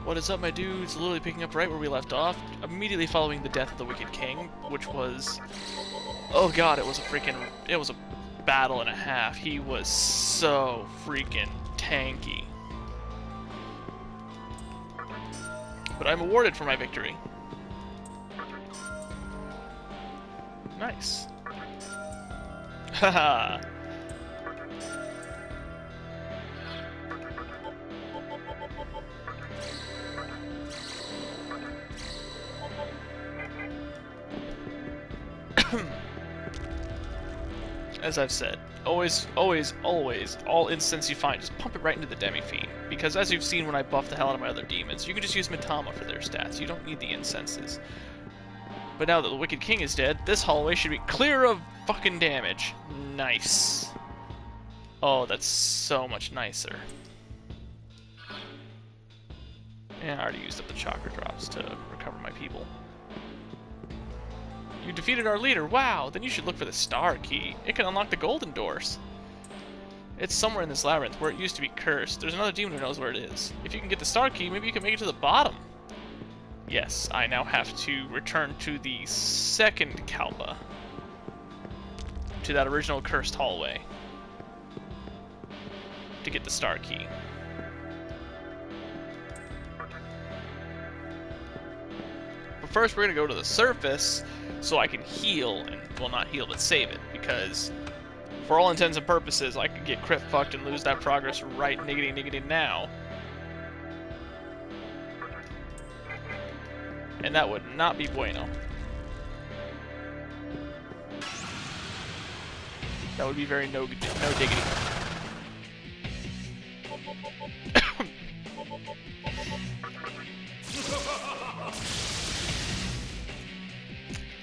What is up, my dudes? Literally picking up right where we left off, immediately following the death of the Wicked King, which was... oh god, it was a battle and a half. He was so freaking tanky. But I'm awarded for my victory. Nice. Haha. As I've said, always, all instants you find, just pump it right into the Demi-Fiend. Because as you've seen when I buff the hell out of my other demons, you can just use Mitama for their stats. You don't need the incenses. But now that the Wicked King is dead, this hallway should be clear of fucking damage. Nice. Oh, that's so much nicer. And I already used up the chakra drops to recover my people. You defeated our leader. Wow, then you should look for the star key. It can unlock the golden doors. It's somewhere in this labyrinth where it used to be cursed. There's another demon who knows where it is. If you can get the star key, maybe you can make it to the bottom. Yes, I now have to return to the second Kalpa. To that original cursed hallway. To get the star key. But first we're going to go to the surface so I can heal, and, well, not heal, but save it, because for all intents and purposes, I could get crit fucked and lose that progress right niggity now. And that would not be bueno. That would be very no diggity.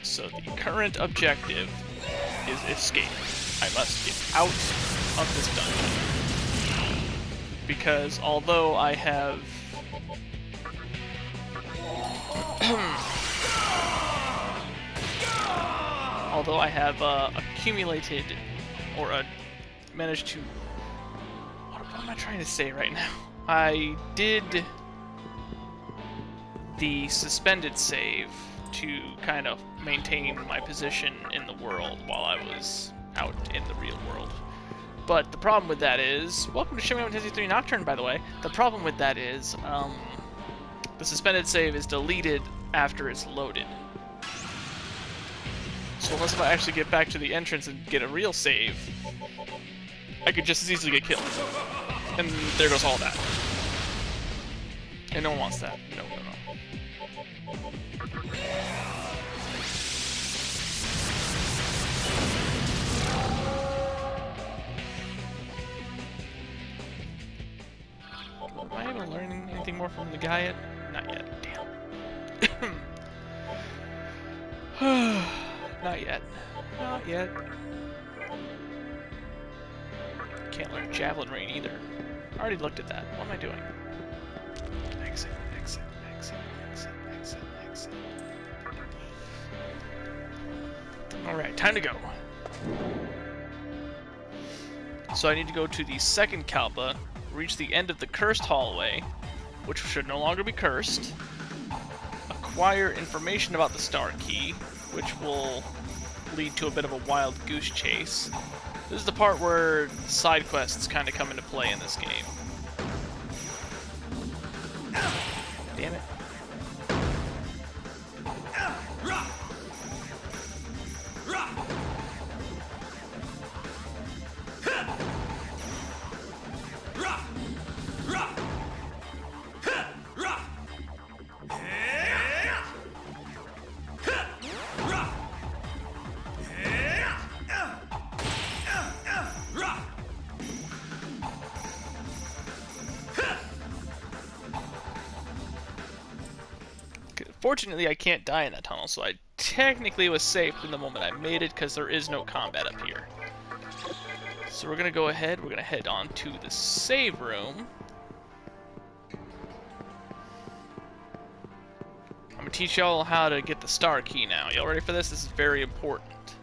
So the current objective is escape. I must get out of this dungeon. Because although I have... accumulated, or managed to... What am I trying to say right now? I did the suspended save to kind of maintain my position in the world while I was out in the real world. But the problem with that is... Welcome to Shin Megami Tensei 3 Nocturne, by the way. The problem with that is, the suspended save is deleted after it's loaded. So unless if I actually get back to the entrance and get a real save, I could just as easily get killed. And there goes all that. And no one wants that. No. Am I able to learn anything more from the guy yet? Not yet. Damn. Not yet. Not yet. Can't learn Javelin Rain either. I already looked at that. What am I doing? Exit. Alright, time to go. So I need to go to the second Kalpa, reach the end of the cursed hallway, which should no longer be cursed, acquire information about the star key, which will lead to a bit of a wild goose chase. This is the part where side quests kind of come into play in this game. Damn it. Fortunately, I can't die in that tunnel, so I technically was safe from the moment I made it, because there is no combat up here. So we're going to go ahead, we're going to head on to the save room. I'm going to teach y'all how to get the star key now. Y'all ready for this? This is very important.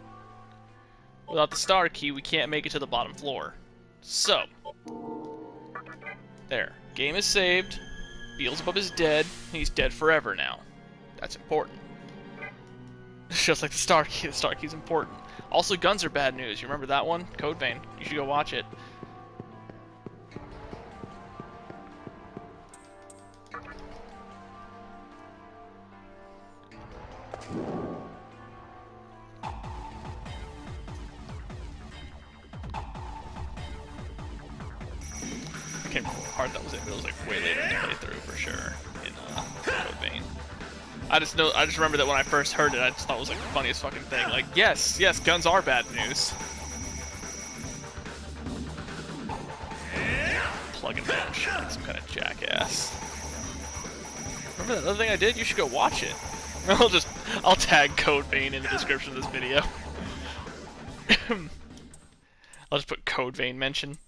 Without the star key, we can't make it to the bottom floor. So, there. Game is saved. Beelzebub is dead. He's dead forever now. That's important. Just like the star key. The star key's important. Also, guns are bad news. You remember that one? Code Vein. You should go watch it. I can't remember what part that was in, but it was like way later in the playthrough for sure in Code Vein. I just remember that when I first heard it, I just thought it was like the funniest fucking thing. Like, yes, guns are bad news. Plugging my own shit like some kind of jackass. Remember that other thing I did? You should go watch it. I'll tag Code Vein in the description of this video. I'll just put Code Vein mention.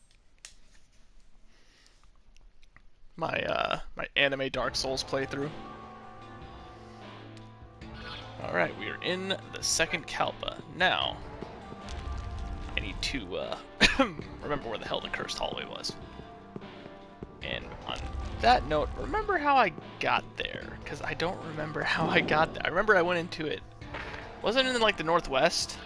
My anime Dark Souls playthrough. Alright, we are in the second Kalpa. Now, I need to remember where the hell the cursed hallway was. And on that note, remember how I got there, because I don't remember how I got there. I remember I went into it. Wasn't it in like the northwest?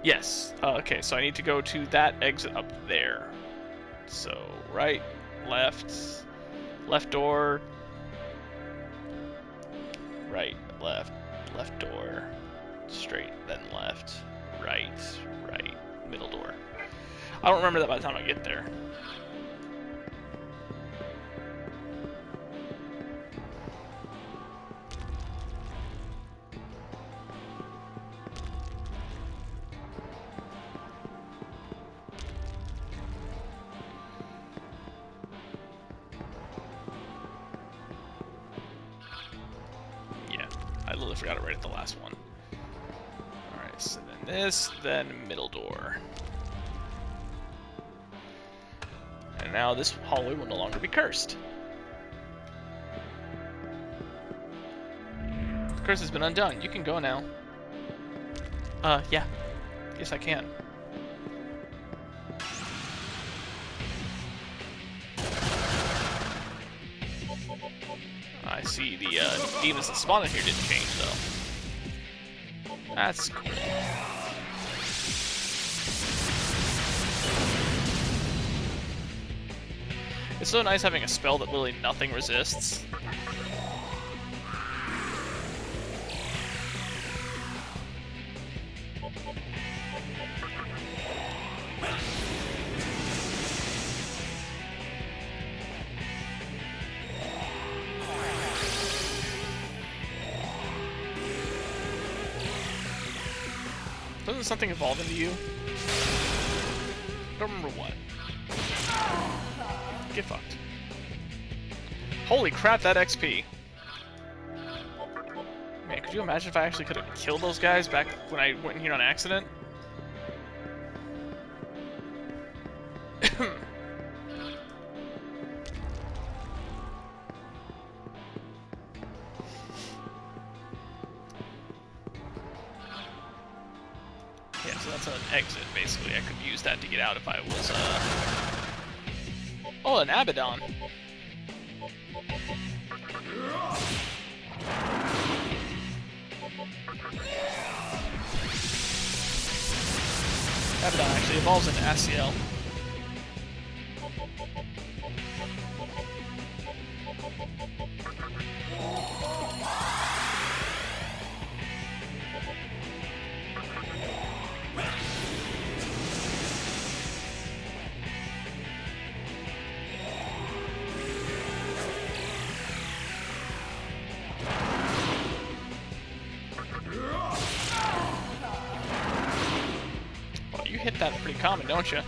Yes. Okay, so I need to go to that exit up there. So, right, left door, right, left door, straight, then left, right, middle door. I don't remember that by the time I get there. I literally forgot it right at the last one. Alright, so then this, then middle door. And now this hallway will no longer be cursed. The curse has been undone. You can go now. Yeah. Yes, I can. I see the demons that spawned in here didn't change, though. That's cool. It's so nice having a spell that literally nothing resists. Doesn't something evolve into you? I don't remember what. Get fucked. Holy crap, that XP. Man, could you imagine if I actually could have killed those guys back when I went in here on accident? Yeah, so that's an exit, basically. I could use that to get out if I was, Oh, an Abaddon. Abaddon actually evolves into Asiel. Hit that pretty common, don't you?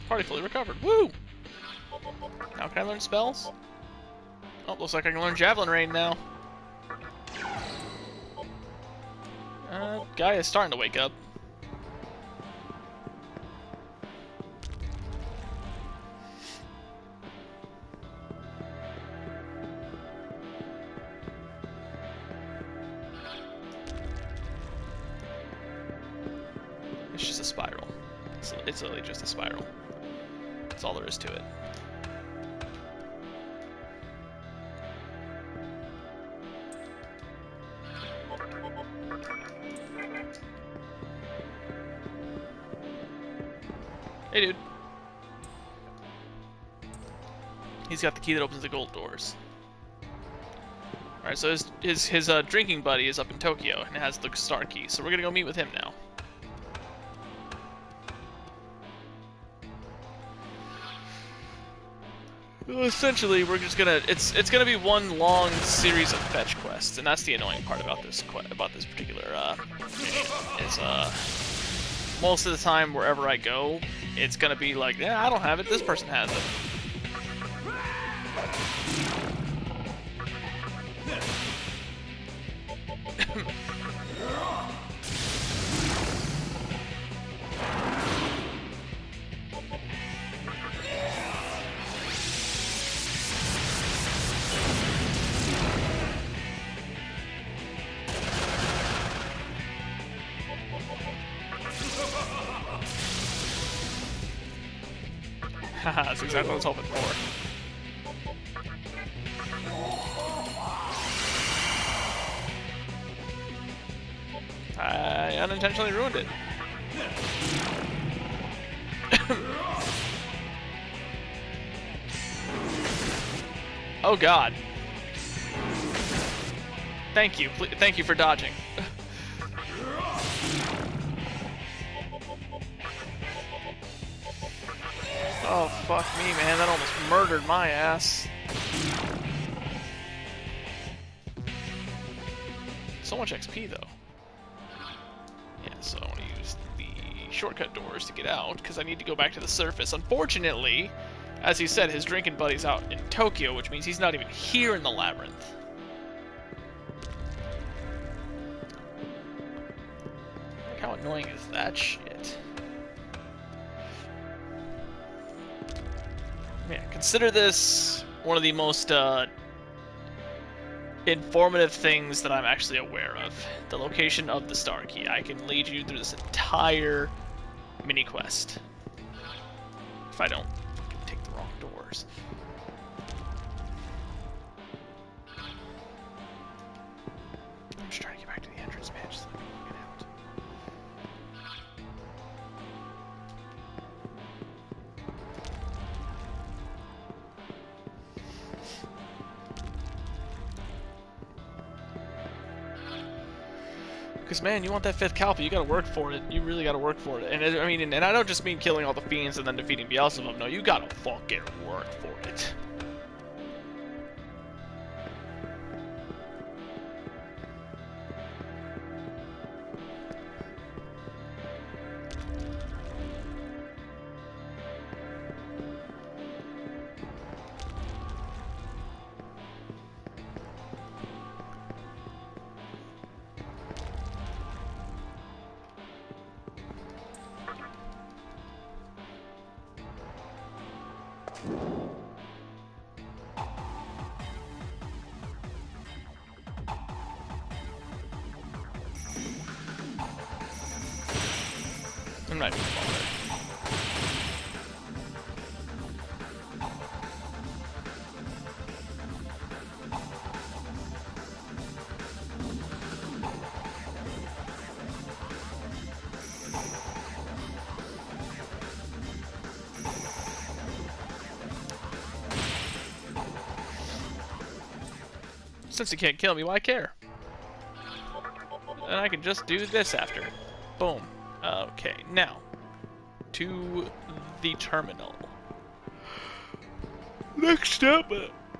Party fully recovered. Woo! Now can I learn spells? Oh, looks like I can learn Javelin Rain now. guy is starting to wake up. It's just a spiral. It's literally just a spiral. That's all there is to it. Hey, dude. He's got the key that opens the gold doors. Alright, so his drinking buddy is up in Tokyo and has the star key, so we're gonna go meet with him now. Well, essentially, we're just gonna it's gonna be one long series of fetch quests, and that's the annoying part about this particular mission. Is most of the time wherever I go, it's gonna be like, yeah, I don't have it. This person has it. Haha, that's exactly what I was hoping for. I unintentionally ruined it. Oh god. Thank you. Thank you for dodging. Oh, fuck me, man. That almost murdered my ass. So much XP, though. Yeah, so I want to use the shortcut doors to get out, because I need to go back to the surface. Unfortunately, as he said, his drinking buddy's out in Tokyo, which means he's not even here in the labyrinth. Like, how annoying is that shit? Yeah, consider this one of the most informative things that I'm actually aware of. The location of the star key. I can lead you through this entire mini quest. If I don't fucking take the wrong doors. I'm just trying to get back to the entrance, man. Just let me get out. Because, man, you want that 5th Kalpa, you gotta work for it. You really gotta work for it. And I mean, and I don't just mean killing all the fiends and then defeating Beelzebub. No, you gotta fucking work for it. I'm not even bothered. Since you can't kill me, why care? And I can just do this after. Boom. Okay, now to the terminal. Next step.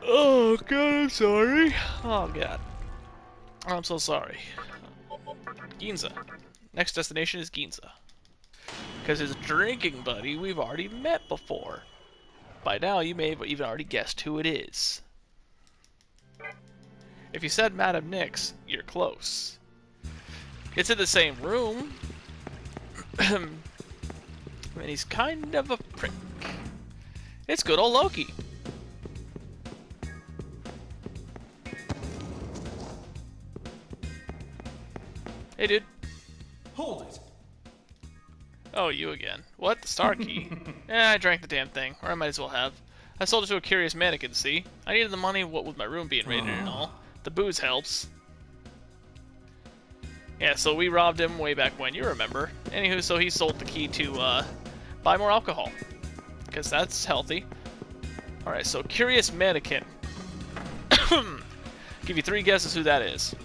Oh god, I'm sorry. Oh god, I'm so sorry. Ginza. Next destination is Ginza. Because his drinking buddy we've already met before. By now you may have even already guessed who it is. If you said Madam Nyx, you're close. It's in the same room. And he's kind of a prick. It's good old Loki. Hey, dude. Hold it. Oh, you again. What? The star key? I drank the damn thing. Or I might as well have. I sold it to a curious mannequin, see? I needed the money, what with my room being raided and all. The booze helps. Yeah, so we robbed him way back when, you remember. Anywho, so he sold the key to, buy more alcohol. Because that's healthy. Alright, so curious mannequin. Give you 3 guesses who that is.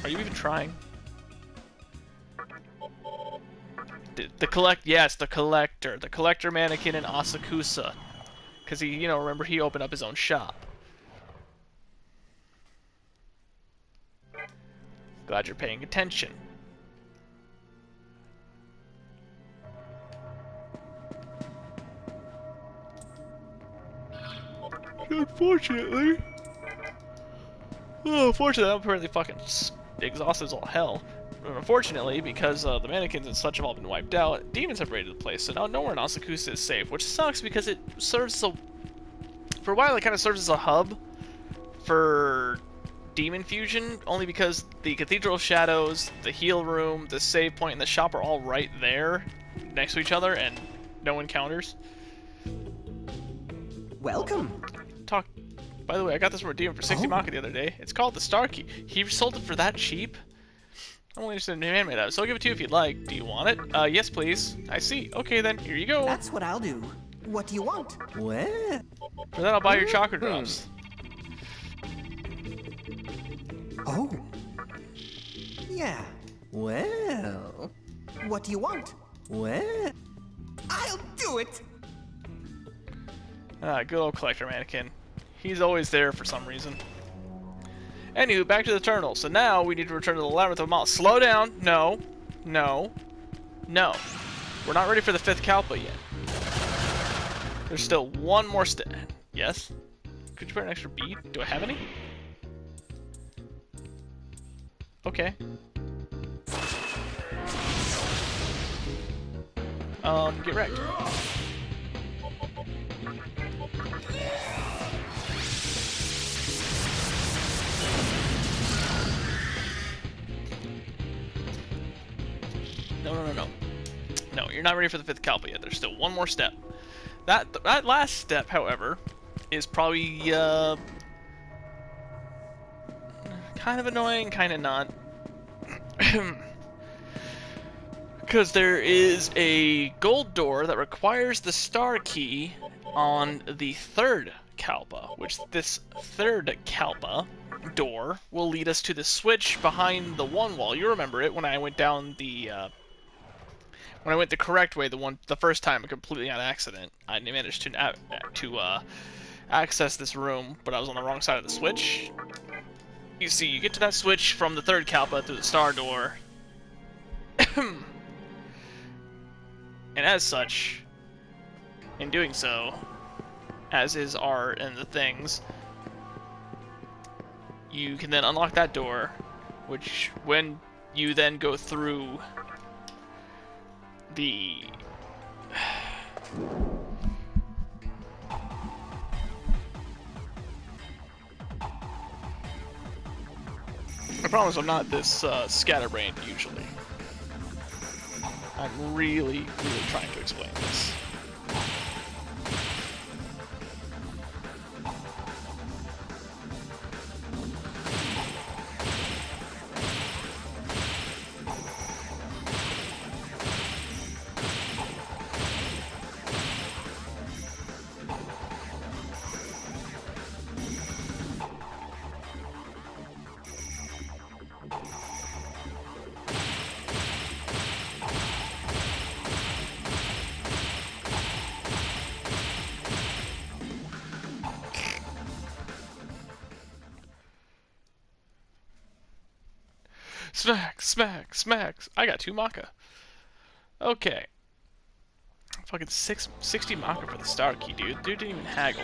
Are you even trying? Yes, the collector. The collector mannequin in Asakusa. Because he, you know, remember he opened up his own shop. Glad you're paying attention. Unfortunately, I'm apparently fucking exhausted as all hell. Unfortunately, because the mannequins and such have all been wiped out, demons have raided the place, so now nowhere in Asakusa is safe, which sucks because it serves as a... For a while, it kind of serves as a hub for demon fusion, only because the Cathedral of Shadows, the heal room, the save point, and the shop are all right there, next to each other, and no encounters. Welcome. By the way, I got this from a demon for 60 Maka the other day. It's called the Star Key. He sold it for that cheap? I'm only interested in handmade items, so I'll give it to you if you'd like. Do you want it? Yes, please. I see. Okay, then, here you go. That's what I'll do. What do you want? Well... For that, I'll buy your chakra drops. Oh. Yeah. Well... What do you want? Well... I'll do it! Good old collector mannequin. He's always there for some reason. Anywho, back to the terminal. So now we need to return to the Labyrinth of Mall. Slow down. No. No. No. We're not ready for the 5th Kalpa yet. There's still one more step. Yes? Could you put an extra bead? Do I have any? Okay. Get wrecked. No. No, you're not ready for the 5th Kalpa yet. There's still one more step. That last step, however, is probably, kind of annoying, kind of not. Because there is a gold door that requires the star key on the 3rd Kalpa, which this 3rd Kalpa door will lead us to the switch behind the one wall. You remember it when I went down the, when I went the correct way, the first time, completely on accident. I managed to access this room, but I was on the wrong side of the switch. You see, you get to that switch from the 3rd Kalpa through the star door. And as such, in doing so, as is art and the things, you can then unlock that door, which when you then go through the... The problem is I'm not this scatterbrained usually. I'm really trying to explain this. Smack, smack, smack. I got 2 Maka. Okay. Fucking 60 Maka for the star key, dude. Dude didn't even haggle.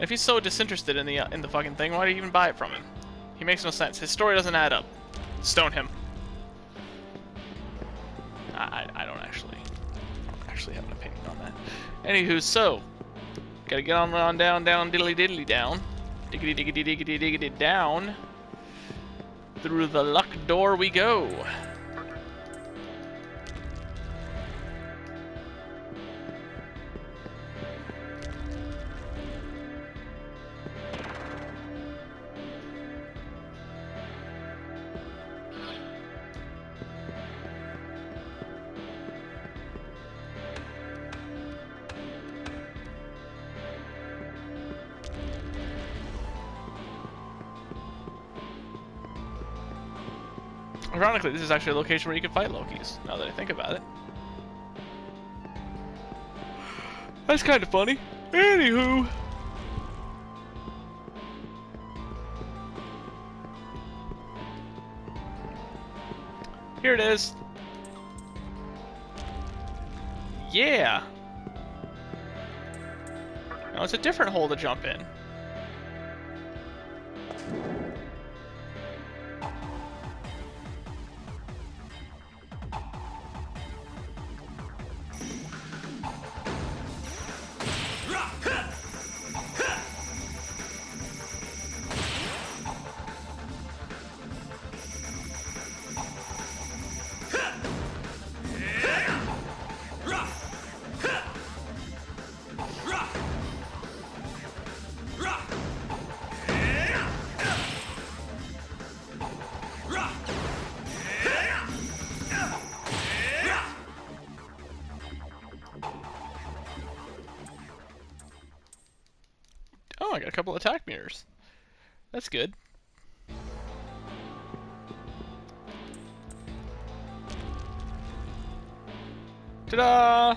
If he's so disinterested in the fucking thing, why do you even buy it from him? He makes no sense. His story doesn't add up. Stone him. I don't actually have an opinion on that. Anywho, so gotta get on down, diddly diddly down, diggity diggity diggity diggity down. Through the luck door we go. Ironically, this is actually a location where you can fight Lokis, now that I think about it. That's kind of funny. Anywho. Here it is. Yeah. Now it's a different hole to jump in. Oh, I got a couple attack mirrors. That's good. Ta-da!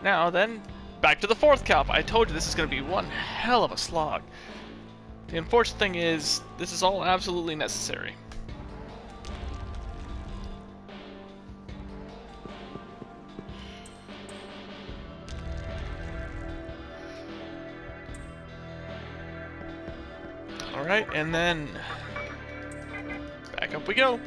Now then, back to the fourth Kalpa. I told you this is going to be one hell of a slog. The unfortunate thing is, this is all absolutely necessary. Alright, and then back up we go.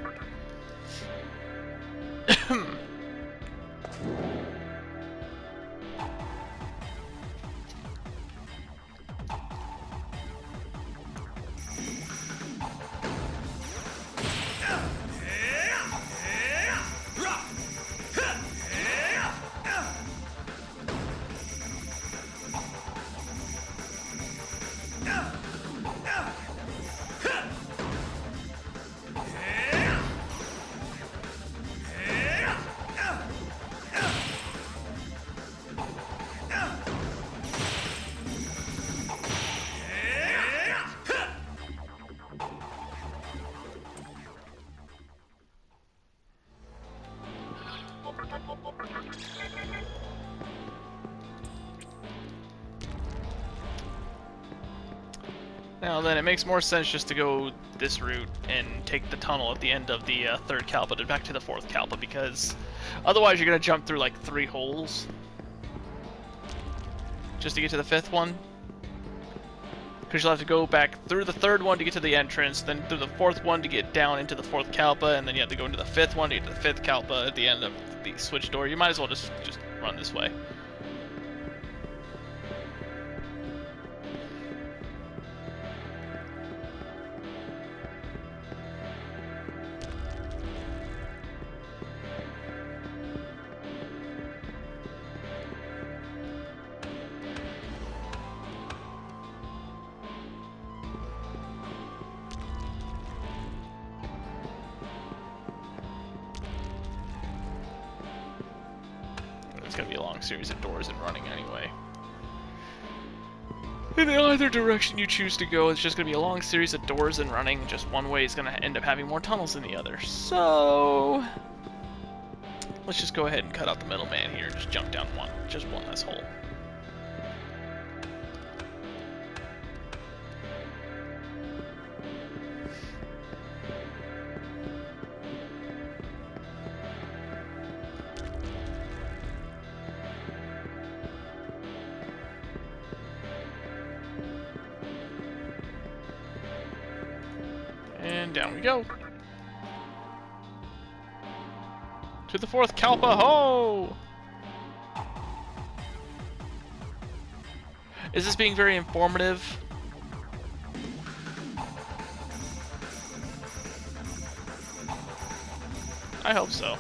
Now then, it makes more sense just to go this route and take the tunnel at the end of the third Kalpa to back to the fourth Kalpa, because otherwise you're going to jump through like 3 holes just to get to the 5th one. Because you'll have to go back through the 3rd one to get to the entrance, then through the 4th one to get down into the 4th Kalpa, and then you have to go into the 5th one to get to the 5th Kalpa at the end of the switch door. You might as well just run this way. It's going to be a long series of doors and running anyway. In either direction you choose to go, it's just going to be a long series of doors and running. Just one way is going to end up having more tunnels than the other. So let's just go ahead and cut out the middleman here and just jump down just one less hole. Down we go. To the 4th Kalpa, ho! Is this being very informative? I hope so.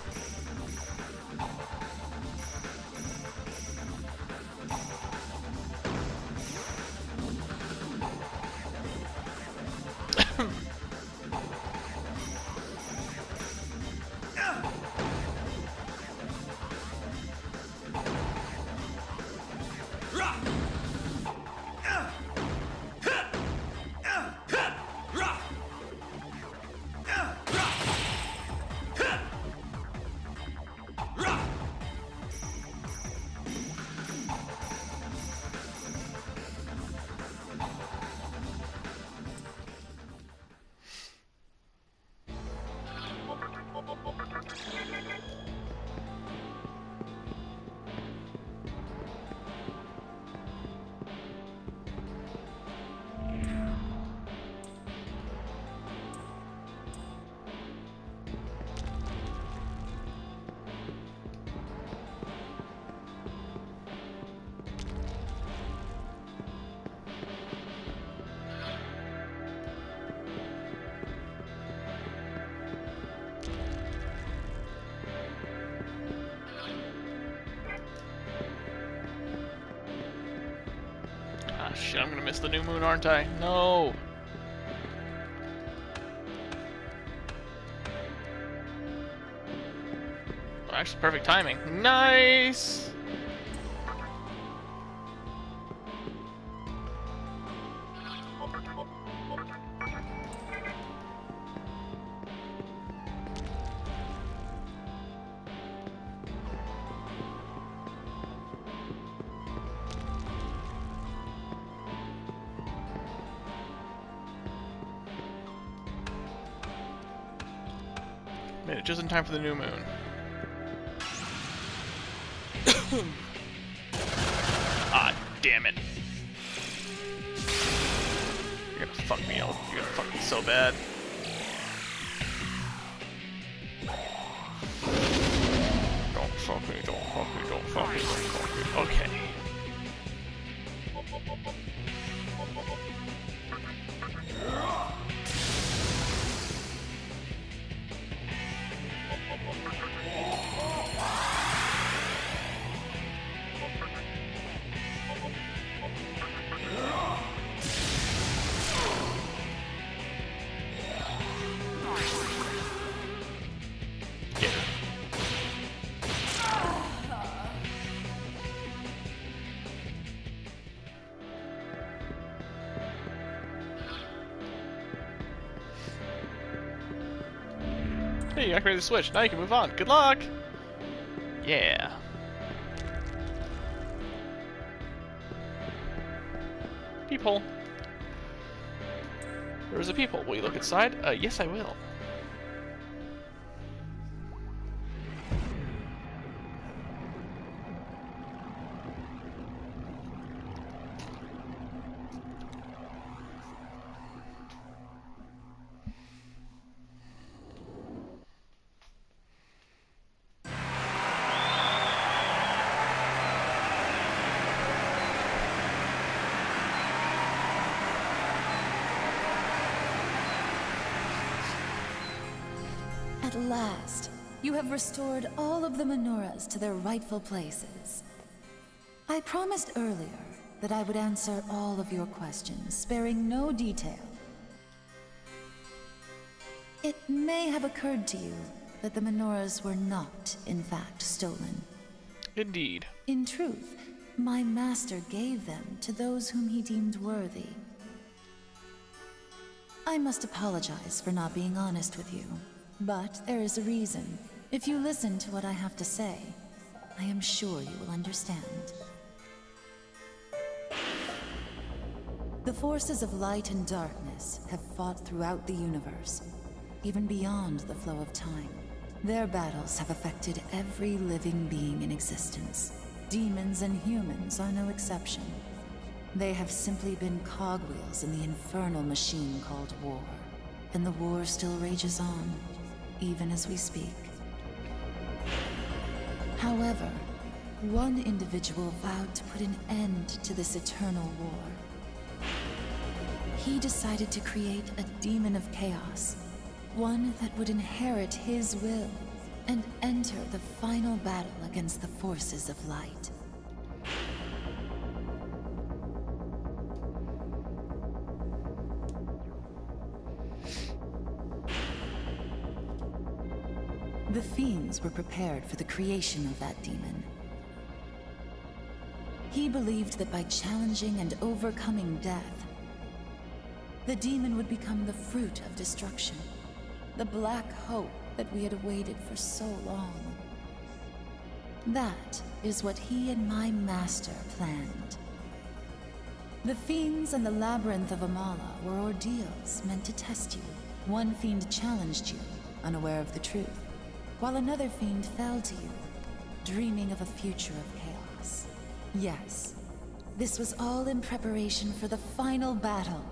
Shit, I'm gonna miss the new moon, aren't I? No! Oh, actually, perfect timing. Nice! Made it just in time for the new moon. Ah, damn it. You're gonna fuck me up. You're gonna fuck me so bad. Don't fuck me, don't fuck me, don't fuck me, don't fuck me. Okay. Hey, you activated the switch. Now you can move on. Good luck! Yeah. Peephole. There is a peephole. Will you look inside? Yes, I will. At last, you have restored all of the menorahs to their rightful places. I promised earlier that I would answer all of your questions, sparing no detail. It may have occurred to you that the menorahs were not, in fact, stolen. Indeed. In truth, my master gave them to those whom he deemed worthy. I must apologize for not being honest with you. But there is a reason. If you listen to what I have to say, I am sure you will understand. The forces of light and darkness have fought throughout the universe, even beyond the flow of time. Their battles have affected every living being in existence. Demons and humans are no exception. They have simply been cogwheels in the infernal machine called war. and the war still rages on, even as we speak. However, one individual vowed to put an end to this eternal war. He decided to create a demon of chaos, one that would inherit his will and enter the final battle against the forces of light. The fiends were prepared for the creation of that demon. He believed that by challenging and overcoming death, the demon would become the fruit of destruction, the black hope that we had awaited for so long. That is what he and my master planned. The fiends and the Labyrinth of Amala were ordeals meant to test you. One fiend challenged you, unaware of the truth, while another fiend fell to you, dreaming of a future of chaos. Yes, this was all in preparation for the final battle.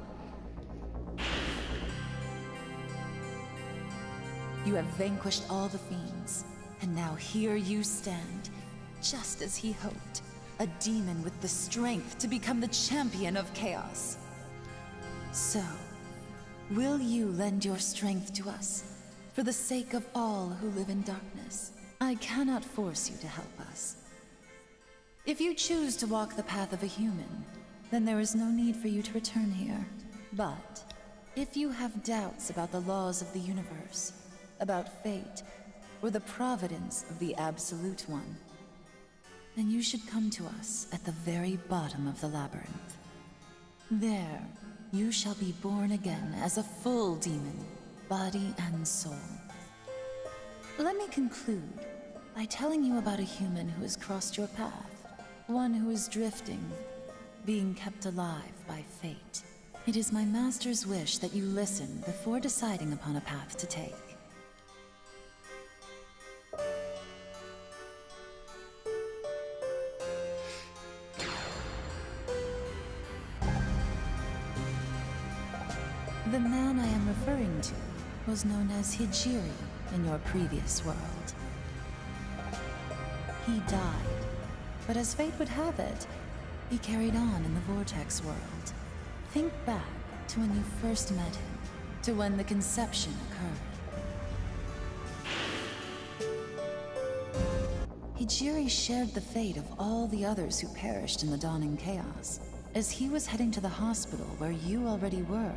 You have vanquished all the fiends, and now here you stand, just as he hoped, a demon with the strength to become the champion of chaos. So, will you lend your strength to us, for the sake of all who live in darkness? I cannot force you to help us. If you choose to walk the path of a human, then there is no need for you to return here. But, if you have doubts about the laws of the universe, about fate, or the providence of the Absolute One, then you should come to us at the very bottom of the labyrinth. There, you shall be born again as a full demon, body and soul. Let me conclude by telling you about a human who has crossed your path, one who is drifting, being kept alive by fate. It is my master's wish that you listen before deciding upon a path to take. The man I am referring to was known as Hijiri in your previous world. He died, but as fate would have it, he carried on in the Vortex world. Think back to when you first met him, to when the conception occurred. Hijiri shared the fate of all the others who perished in the dawning chaos. As he was heading to the hospital where you already were,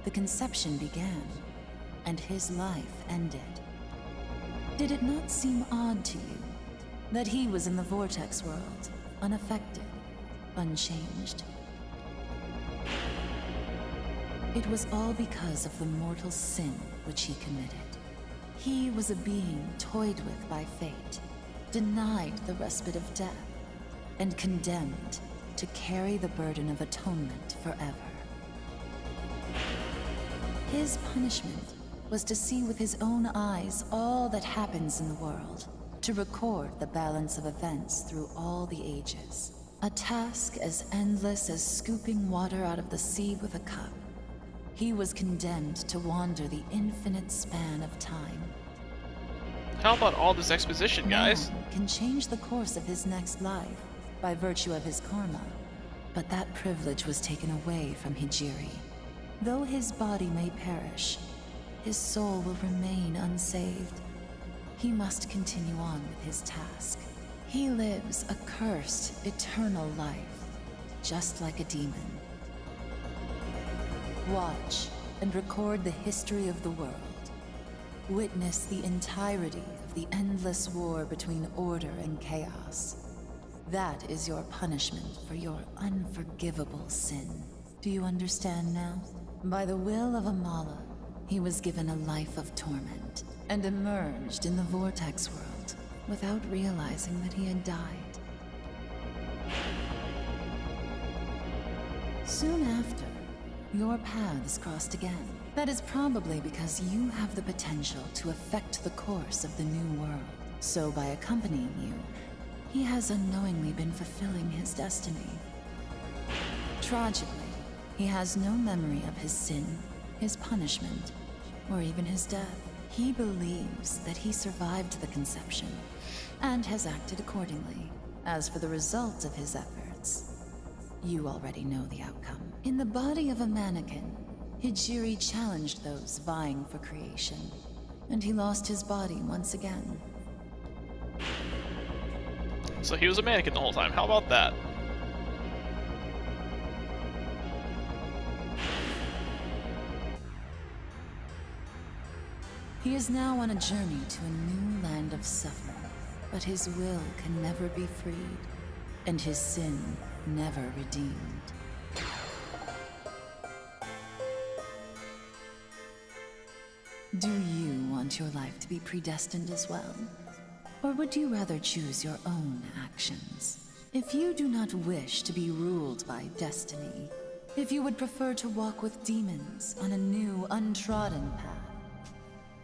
the conception began, and his life ended. Did it not seem odd to you that he was in the Vortex world, unaffected, unchanged? It was all because of the mortal sin which he committed. He was a being toyed with by fate, denied the respite of death, and condemned to carry the burden of atonement forever. His punishment was to see with his own eyes all that happens in the world, to record the balance of events through all the ages. A task as endless as scooping water out of the sea with a cup. He was condemned to wander the infinite span of time. How about all this exposition, guys? Man can change the course of his next life by virtue of his karma, but that privilege was taken away from Hijiri. Though his body may perish, his soul will remain unsaved. He must continue on with his task. He lives a cursed, eternal life, just like a demon. Watch and record the history of the world. Witness the entirety of the endless war between order and chaos. That is your punishment for your unforgivable sin. Do you understand now? By the will of Amala, he was given a life of torment and emerged in the Vortex world without realizing that he had died. Soon after, your paths crossed again. That is probably because you have the potential to affect the course of the new world. So by accompanying you, he has unknowingly been fulfilling his destiny. Tragically, he has no memory of his sin, his punishment, or even his death. He believes that he survived the conception, and has acted accordingly. As for the results of his efforts, you already know the outcome. In the body of a mannequin, Hijiri challenged those vying for creation, and he lost his body once again. So he was a mannequin the whole time. How about that? He is now on a journey to a new land of suffering, but his will can never be freed, and his sin never redeemed. Do you want your life to be predestined as well? Or would you rather choose your own actions? If you do not wish to be ruled by destiny, if you would prefer to walk with demons on a new, untrodden path,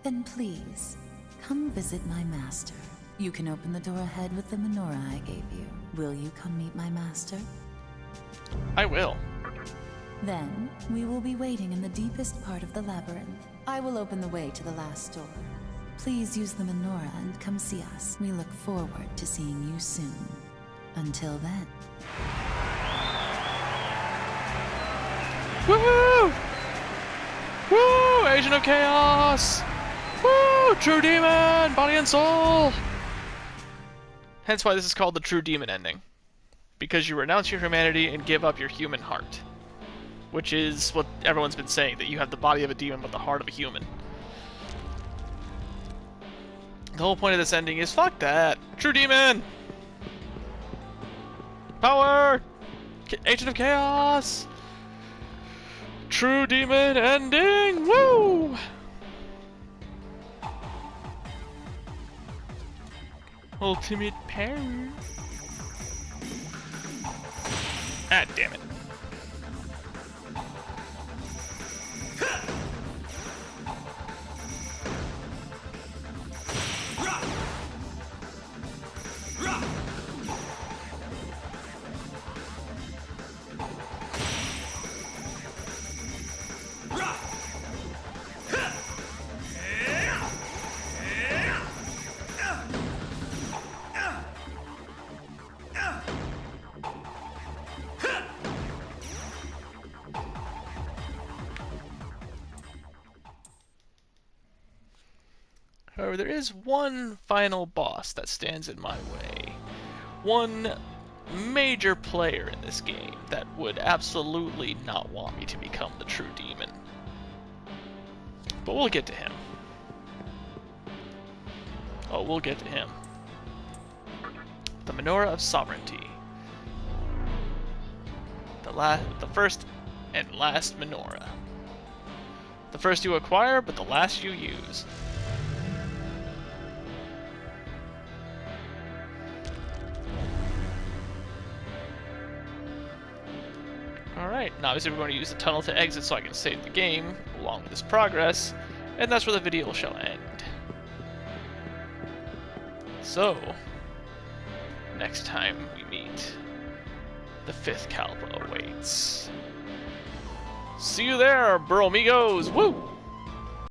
then please, come visit my master. You can open the door ahead with the menorah I gave you. Will you come meet my master? I will. Then, we will be waiting in the deepest part of the labyrinth. I will open the way to the last door. Please use the menorah and come see us. We look forward to seeing you soon. Until then. Woohoo! Woo! Agent of Chaos! Woo! True Demon! Body and soul! Hence why this is called the True Demon ending. Because you renounce your humanity and give up your human heart. Which is what everyone's been saying, that you have the body of a demon but the heart of a human. The whole point of this ending is, fuck that! True Demon! Power! Agent of Chaos! True Demon ending! Woo! Ultimate power. Ah, damn it. However, there is one final boss that stands in my way. One major player in this game that would absolutely not want me to become the True Demon. But we'll get to him. Oh, we'll get to him. The Menorah of Sovereignty. The first and last Menorah. The first you acquire, but the last you use. Alright, now obviously we're going to use the tunnel to exit so I can save the game along with this progress, and that's where the video shall end. So, next time we meet, the 5th Kalpa awaits. See you there, bro amigos! Woo!